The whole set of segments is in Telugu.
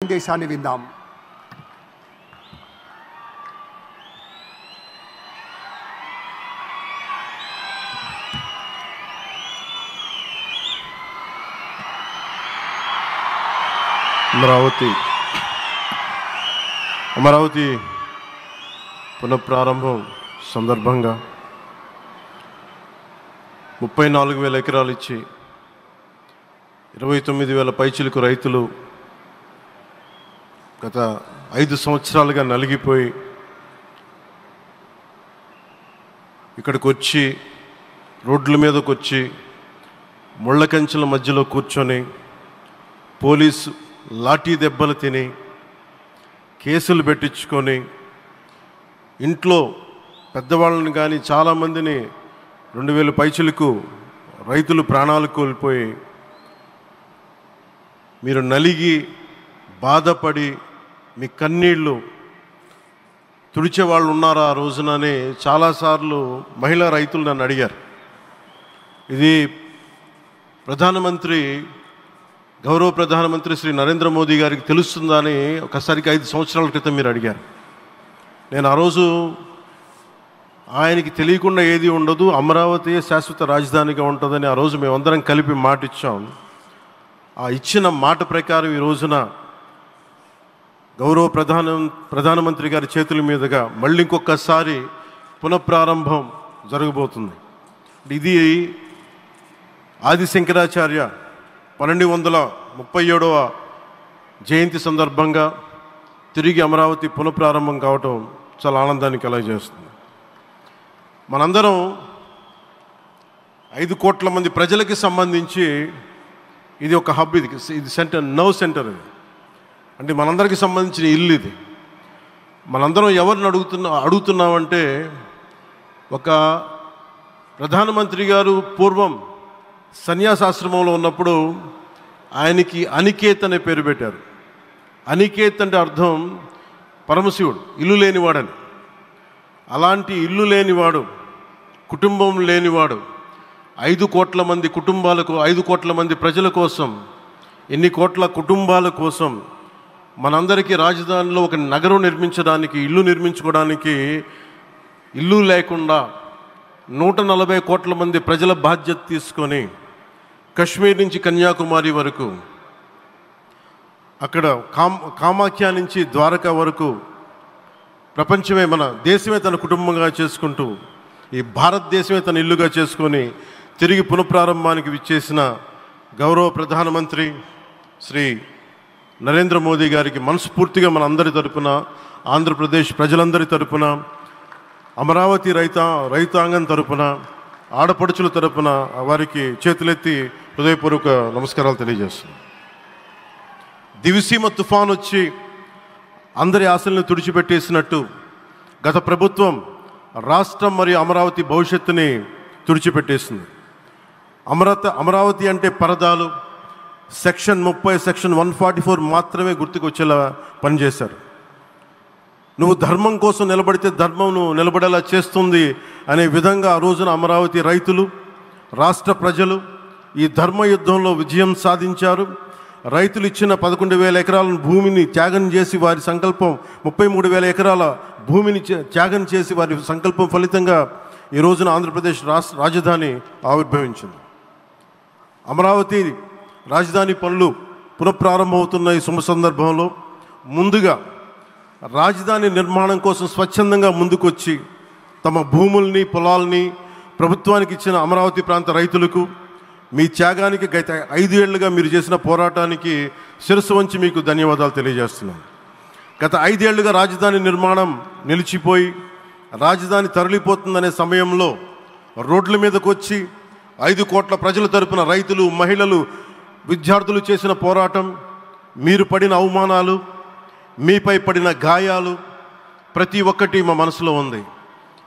సందేశాన్ని విందాం. అమరావతి పునఃప్రారంభం సందర్భంగా 34,000 ఎకరాలు ఇచ్చి 29,000 పైచిలకు రైతులు గత 5 సంవత్సరాలుగా నలిగిపోయి ఇక్కడికి వచ్చి రోడ్ల మీదకి వచ్చి ముళ్ళ కంచెల మధ్యలో కూర్చొని పోలీసు లాఠీ దెబ్బలు తిని కేసులు పెట్టించుకొని ఇంట్లో పెద్దవాళ్ళని కానీ చాలామందిని 2,000 పైచిలకు రైతులు ప్రాణాలు కోల్పోయి మీరు నలిగి బాధపడి మీ కన్నీళ్ళు తుడిచే వాళ్ళు ఉన్నారా ఆ రోజునని చాలాసార్లు మహిళా రైతులు నన్ను అడిగారు. ఇది గౌరవ ప్రధానమంత్రి శ్రీ నరేంద్ర మోదీ గారికి తెలుస్తుందా అని ఒకసారికి 5 సంవత్సరాల క్రితం మీరు అడిగారు. నేను ఆ రోజు ఆయనకి తెలియకుండా ఏది ఉండదు, అమరావతి శాశ్వత రాజధానిగా ఉంటుందని ఆ రోజు మేమందరం కలిపి మాట ఇచ్చాం. ఆ ఇచ్చిన మాట ప్రకారం ఈ రోజున గౌరవ ప్రధానమంత్రి గారి చేతుల మీదుగా మళ్ళీ ఇంకొకసారి పునఃప్రారంభం జరగబోతుంది. ఇది ఆది శంకరాచార్య 1237వ జయంతి సందర్భంగా తిరిగి అమరావతి పునఃప్రారంభం కావటం చాలా ఆనందాన్ని కలగజేస్తుంది. మనందరం 5 కోట్ల మంది ప్రజలకి సంబంధించి ఇది ఒక హబ్, ఇది సెంటర్, సెంటర్ ఇది. అంటే మనందరికీ సంబంధించిన ఇల్లు ఇది. మనందరం ఎవరిని అడుగుతున్నామంటే ఒక ప్రధానమంత్రి గారు పూర్వం సన్యాసాశ్రమంలో ఉన్నప్పుడు ఆయనకి అనికేత్ అనే పేరు పెట్టారు. అనికేత్ అంటే అర్థం పరమశివుడు, ఇల్లు లేనివాడని. అలాంటి ఇల్లు లేనివాడు, కుటుంబం లేనివాడు 5 కోట్ల మంది కుటుంబాలకు, 5 కోట్ల మంది ప్రజల కోసం, ఎన్ని కోట్ల కుటుంబాల కోసం మనందరికీ రాజధానిలో ఒక నగరం నిర్మించడానికి, ఇల్లు నిర్మించుకోవడానికి ఇల్లు లేకుండా 140 కోట్ల మంది ప్రజల బాధ్యత తీసుకొని కశ్మీర్ నుంచి కన్యాకుమారి వరకు, అక్కడ కామాఖ్య నుంచి ద్వారకా వరకు ప్రపంచమే, మన దేశమే తన కుటుంబంగా చేసుకుంటూ ఈ భారతదేశమే తన ఇల్లుగా చేసుకొని తిరిగి పునఃప్రారంభానికి విచ్చేసిన గౌరవ ప్రధానమంత్రి శ్రీ నరేంద్ర మోదీ గారికి మనస్ఫూర్తిగా మన అందరి తరపున, ఆంధ్రప్రదేశ్ ప్రజలందరి తరపున, అమరావతి రైతాంగం తరపున, ఆడపడుచుల తరపున వారికి చేతులెత్తి హృదయపూర్వక నమస్కారాలు తెలియజేస్తున్నాను. దివిసీమ తుఫాన్ వచ్చి అందరి ఆశలను తుడిచిపెట్టేసినట్టు గత ప్రభుత్వం రాష్ట్రం మరియు అమరావతి భవిష్యత్తుని తుడిచిపెట్టేసింది. అమరావతి అంటే పరదాలు, సెక్షన్ 30, సెక్షన్ 144 మాత్రమే గుర్తుకొచ్చేలా పనిచేశారు. నువ్వు ధర్మం కోసం నిలబడితే ధర్మం నువ్వు నిలబడేలా చేస్తుంది అనే విధంగా ఆ రోజున అమరావతి రైతులు, రాష్ట్ర ప్రజలు ఈ ధర్మ యుద్ధంలో విజయం సాధించారు. రైతులు ఇచ్చిన 11,000 ఎకరాల భూమిని త్యాగం చేసి వారి సంకల్పం, 33,000 ఎకరాల భూమిని త్యాగం చేసి వారి సంకల్పం ఫలితంగా ఈ రోజున ఆంధ్రప్రదేశ్ రాజధాని ఆవిర్భవించింది. అమరావతి రాజధాని పనులు పునఃప్రారంభమవుతున్న ఈ శుభ సందర్భంలో ముందుగా రాజధాని నిర్మాణం కోసం స్వచ్ఛందంగా ముందుకొచ్చి తమ భూముల్ని, పొలాల్ని ప్రభుత్వానికి ఇచ్చిన అమరావతి ప్రాంత రైతులకు, మీ త్యాగానికి, గత 5 ఏళ్లుగా మీరు చేసిన పోరాటానికి శిరస్సు వంచి మీకు ధన్యవాదాలు తెలియజేస్తున్నాను. గత 5 ఏళ్లుగా రాజధాని నిర్మాణం నిలిచిపోయి రాజధాని తరలిపోతుందనే సమయంలో రోడ్ల మీదకు వచ్చి 5 కోట్ల ప్రజల తరపున రైతులు, మహిళలు, విద్యార్థులు చేసిన పోరాటం, మీరు పడిన అవమానాలు, మీపై పడిన గాయాలు ప్రతి ఒక్కటి మా మనసులో ఉంది.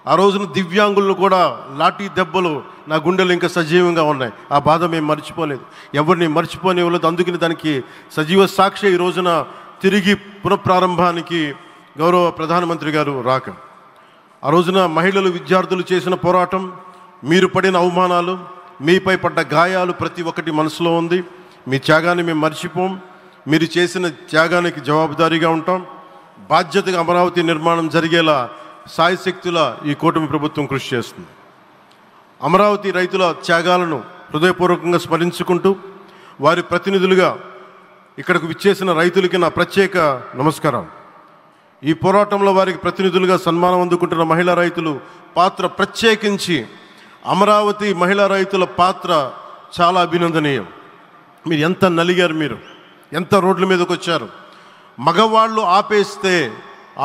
ఆ రోజున దివ్యాంగులను కూడా లాఠీ దెబ్బలు నా గుండెలు ఇంకా సజీవంగా ఉన్నాయి. ఆ బాధ మేము మర్చిపోలేదు, ఎవరిని మర్చిపోనివ్వలేదు. అందుకని దానికి సజీవ సాక్షి ఈ రోజున తిరిగి పునఃప్రారంభానికి గౌరవ ప్రధానమంత్రి గారు రాక, ఆ రోజున మహిళలు, విద్యార్థులు చేసిన పోరాటం, మీరు పడిన అవమానాలు, మీపై పడ్డ గాయాలు ప్రతి ఒక్కటి మనసులో ఉంది. మీ త్యాగాన్ని మేము మర్చిపోం. మీరు చేసిన త్యాగానికి జవాబుదారీగా ఉంటాం. బాధ్యతగా అమరావతి నిర్మాణం జరిగేలా సాయశక్తుల ఈ కూటమి ప్రభుత్వం కృషి చేస్తుంది. అమరావతి రైతుల త్యాగాలను హృదయపూర్వకంగా స్మరించుకుంటూ వారి ప్రతినిధులుగా ఇక్కడకు విచ్చేసిన రైతులకి నా ప్రత్యేక నమస్కారం. ఈ పోరాటంలో వారికి ప్రతినిధులుగా సన్మానం అందుకుంటున్న మహిళా రైతులు పాత్ర, ప్రత్యేకించి అమరావతి మహిళా రైతుల పాత్ర చాలా అభినందనీయం. మీరు ఎంత నలిగారు, మీరు ఎంత రోడ్ల మీదకి వచ్చారు. మగవాళ్ళు ఆపేస్తే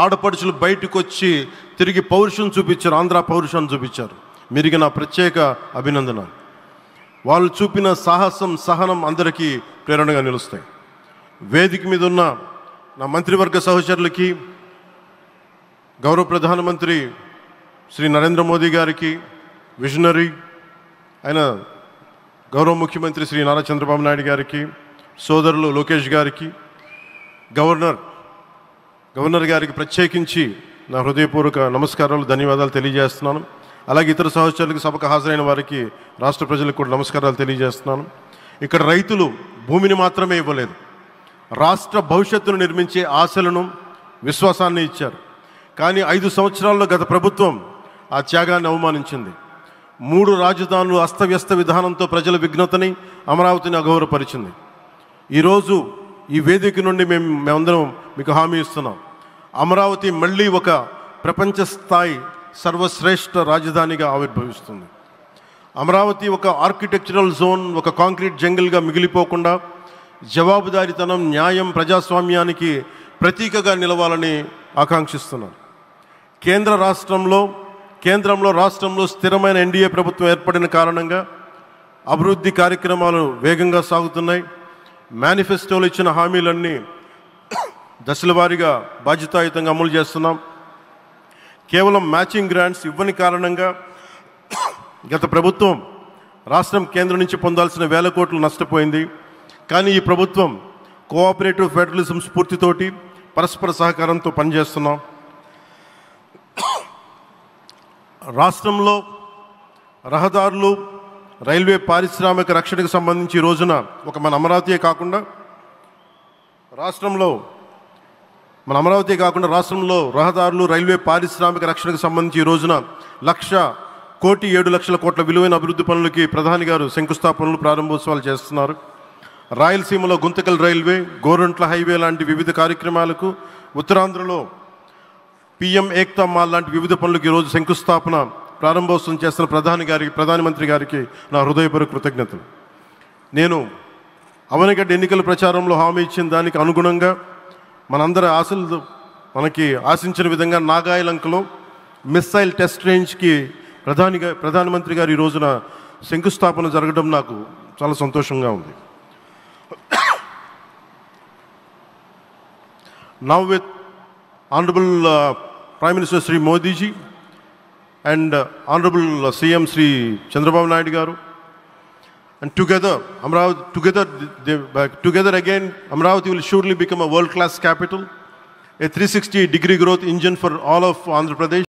ఆడపడుచులు బయటకు వచ్చి తిరిగి పౌరుషం చూపించారు, ఆంధ్ర పౌరుషాన్ని చూపించారు. మీరికి నా ప్రత్యేక అభినందన. వాళ్ళు చూపిన సాహసం, సహనం అందరికీ ప్రేరణగా నిలుస్తాయి. వేదిక మీద ఉన్న నా మంత్రివర్గ సహచరులకి, గౌరవ ప్రధానమంత్రి శ్రీ నరేంద్ర మోదీ గారికి, విజనరీ అయిన గౌరవ ముఖ్యమంత్రి శ్రీ నారా చంద్రబాబు నాయుడు గారికి, సోదరులు లోకేష్ గారికి, గవర్నర్ గారికి ప్రత్యేకించి నా హృదయపూర్వక నమస్కారాలు, ధన్యవాదాలు తెలియజేస్తున్నాను. అలాగే ఇతర సహచరులకు, సభకు హాజరైన వారికి, రాష్ట్ర ప్రజలకు కూడా నమస్కారాలు తెలియజేస్తున్నాను. ఇక్కడ రైతులు భూమిని మాత్రమే ఇవ్వలేదు, రాష్ట్ర భవిష్యత్తును నిర్మించే ఆశలను, విశ్వాసాన్ని ఇచ్చారు. కానీ 5 సంవత్సరాల్లో గత ప్రభుత్వం ఆ త్యాగాన్ని అవమానించింది. 3 రాజధానులు, అస్తవ్యస్త విధానంతో ప్రజల విఘ్నతని, అమరావతిని అగౌరవపరిచింది. ఈరోజు ఈ వేదిక నుండి మేమందరం మీకు హామీ ఇస్తున్నాం. అమరావతి మళ్ళీ ఒక ప్రపంచ స్థాయి సర్వశ్రేష్ఠ రాజధానిగా ఆవిర్భవిస్తుంది. అమరావతి ఒక ఆర్కిటెక్చరల్ జోన్, ఒక కాంక్రీట్ జంగిల్గా మిగిలిపోకుండా జవాబుదారీతనం, న్యాయం, ప్రజాస్వామ్యానికి ప్రతీకగా నిలవాలని ఆకాంక్షిస్తున్నాను. కేంద్రంలో రాష్ట్రంలో స్థిరమైన ఎన్డీఏ ప్రభుత్వం ఏర్పడిన కారణంగా అభివృద్ధి కార్యక్రమాలు వేగంగా సాగుతున్నాయి. మేనిఫెస్టోలో ఇచ్చిన హామీలన్నీ దశల వారీగా బాధ్యతాయుతంగా అమలు చేస్తున్నాం. కేవలం మ్యాచింగ్ గ్రాంట్స్ ఇవ్వని కారణంగా గత ప్రభుత్వం రాష్ట్రం కేంద్రం నుంచి పొందాల్సిన 1000 కోట్లు నష్టపోయింది. కానీ ఈ ప్రభుత్వం కోఆపరేటివ్ ఫెడరలిజం స్ఫూర్తితోటి, పరస్పర సహకారంతో పనిచేస్తున్నాం. రాష్ట్రంలో రహదారులు, రైల్వే, పారిశ్రామిక రక్షణకు సంబంధించి ఈ రోజున మన అమరావతి కాకుండా రాష్ట్రంలో రహదారులు, రైల్వే, పారిశ్రామిక రక్షణకు సంబంధించి ఈ రోజున 1,07,00,000 కోట్ల విలువైన అభివృద్ధి పనులకి ప్రధాని గారు శంకుస్థాపనలు, ప్రారంభోత్సవాలు చేస్తున్నారు. రాయలసీమలో గుంతకల్ రైల్వే, గోరంట్ల హైవే లాంటి వివిధ కార్యక్రమాలకు, ఉత్తరాంధ్రలో పిఎం ఏక్తా మాల్ లాంటి వివిధ పనులకు ఈరోజు శంకుస్థాపన, ప్రారంభోత్సవం చేస్తున్న ప్రధానమంత్రి గారికి నా హృదయపూర్వక కృతజ్ఞతలు. నేను అవనిగడ్డ ఎన్నికల ప్రచారంలో హామీ ఇచ్చిన దానికి అనుగుణంగా మనందరి ఆశలు మనకి ఆశించిన విధంగా నాగాయలంకలో మిస్సైల్ టెస్ట్ రేంజ్కి ప్రధానమంత్రి గారు ఈ రోజున శంకుస్థాపన జరగడం నాకు చాలా సంతోషంగా ఉంది. Now with Honorable Prime Minister Sri Modi ji and Honorable CM Sri Chandrababu Naidu garu, and together again Amravati will surely become a world-class capital, a 360-degree growth engine for all of Andhra Pradesh.